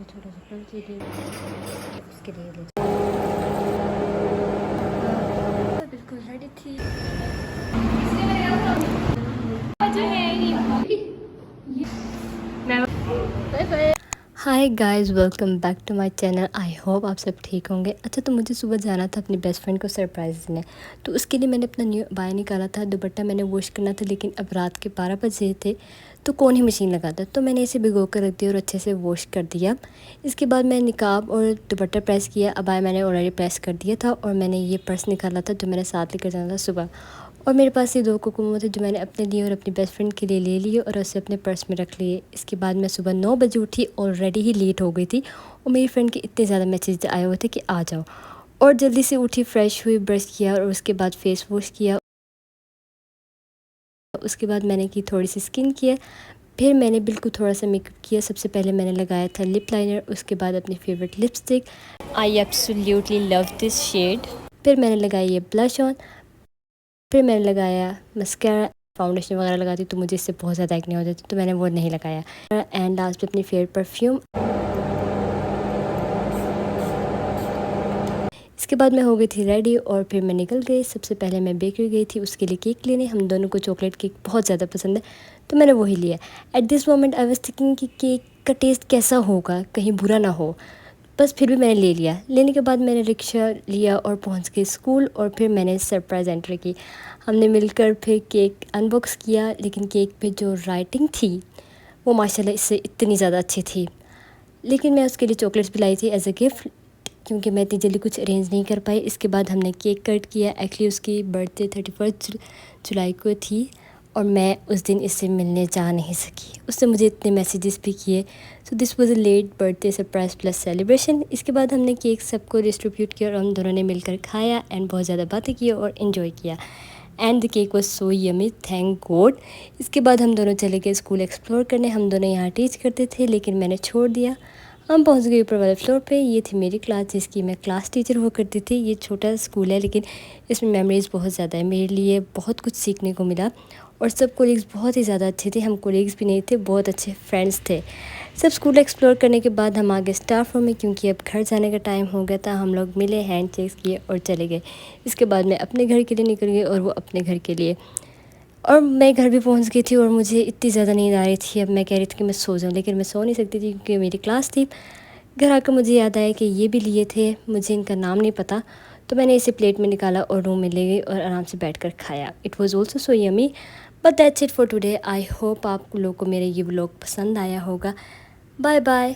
मुझे छोटा सा फल चाहिए, उसके लिए ले बिल्कुल रेडी थी। Bye bye. Hi guys, welcome back to my channel. I hope आप सब ठीक होंगे। अच्छा, तो मुझे सुबह जाना था अपनी बेस्ट फ्रेंड को सरप्राइज़ देने, तो उसके लिए मैंने अपना न्यू बाय निकाला था। दुपट्टा मैंने वॉश करना था, लेकिन अब रात के 12 बजे थे तो कौन ही मशीन लगाता, तो मैंने इसे भिगो कर रख दिया और अच्छे से वॉश कर दिया। इसके बाद मैं निकाब और दुपट्टा प्रेस किया। अबाया मैंने ऑलरेडी प्रेस कर दिया था और मैंने ये पर्स निकाला था जो मैंने साथ लेकर जाना था सुबह। और मेरे पास ये 2 कुकुम थे जो मैंने अपने लिए और अपनी बेस्ट फ्रेंड के लिए ले लिए और उसे अपने पर्स में रख लिए। इसके बाद मैं सुबह 9 बजे उठी, ऑलरेडी ही लेट हो गई थी और मेरी फ्रेंड के इतने ज़्यादा मैसेज आए हुए थे कि आ जाओ। और जल्दी से उठी, फ्रेश हुई, ब्रश किया और उसके बाद फेस वॉश किया। उसके बाद मैंने की थोड़ी सी स्किन केयर, फिर मैंने बिल्कुल थोड़ा सा मेकअप किया। सबसे पहले मैंने लगाया था लिप लाइनर, उसके बाद अपनी favourite lipstick. I absolutely love this shade. फिर मैंने लगाया ये ब्लश ऑन, फिर मैंने लगाया मस्कारा। फाउंडेशन वगैरह लगाती तो मुझे इससे बहुत ज़्यादा एक्ने हो जाती, तो मैंने वो नहीं लगाया। एंड लास्ट में अपनी फेवरेट परफ्यूम। इसके बाद मैं हो गई थी रेडी और फिर मैं निकल गई। सबसे पहले मैं बेकरी गई थी उसके लिए केक लेने। हम दोनों को चॉकलेट केक बहुत ज़्यादा पसंद है, तो मैंने वही लिया। At this moment I was thinking कि केक का टेस्ट कैसा होगा, कहीं बुरा ना हो, बस फिर भी मैंने ले लिया। लेने के बाद मैंने रिक्शा लिया और पहुंच गई स्कूल और फिर मैंने सरप्राइज़ एंट्री की। हमने मिलकर फिर केक अनबॉक्स किया, लेकिन केक पे जो राइटिंग थी वो माशाल्लाह इससे इतनी ज़्यादा अच्छी थी। लेकिन मैं उसके लिए चॉकलेट्स भी लाई थी एज अ गिफ्ट, क्योंकि मैं इतनी जल्दी कुछ अरेंज नहीं कर पाई। इसके बाद हमने केक कट किया। एक्चुअली उसकी बर्थडे 31 जुलाई को थी और मैं उस दिन इससे मिलने जा नहीं सकी। उसने मुझे इतने मैसेजेस भी किए। So this was a late birthday surprise plus celebration. इसके बाद हमने केक सबको डिस्ट्रीब्यूट किया और हम दोनों ने मिलकर खाया एंड बहुत ज़्यादा बातें की और इन्जॉय किया। And the cake was so yummy, thank God. इसके बाद हम दोनों चले गए स्कूल एक्सप्लोर करने। हम दोनों यहाँ टीच करते थे, लेकिन मैंने छोड़ दिया। हम पहुँच गए ऊपर वाले फ्लोर पे। ये थी मेरी क्लास जिसकी मैं क्लास टीचर हुआ करती थी। ये छोटा स्कूल है, लेकिन इसमें मेमोरीज़ बहुत ज़्यादा है। मेरे लिए बहुत कुछ सीखने को मिला और सब कोलीग्स बहुत ही ज़्यादा अच्छे थे। हम कोलीग्स भी नहीं थे, बहुत अच्छे फ्रेंड्स थे। सब स्कूल एक्सप्लोर करने के बाद हम आ गए स्टाफ रूम में, क्योंकि अब घर जाने का टाइम हो गया था। हम लोग मिले, हैंड चेक्स किए और चले गए। इसके बाद मैं अपने घर के लिए निकल गई और वो अपने घर के लिए। और मैं घर भी पहुंच गई थी और मुझे इतनी ज़्यादा नींद आ रही थी। अब मैं कह रही थी कि मैं सो जाऊं, लेकिन मैं सो नहीं सकती थी क्योंकि मेरी क्लास थी। घर आकर मुझे याद आया कि ये भी लिए थे, मुझे इनका नाम नहीं पता, तो मैंने इसे प्लेट में निकाला और रूम में ले गई और आराम से बैठकर खाया। It was also so yummy. But that's it for today. I hope आप लोगों को मेरा ये व्लॉग पसंद आया होगा। Bye bye.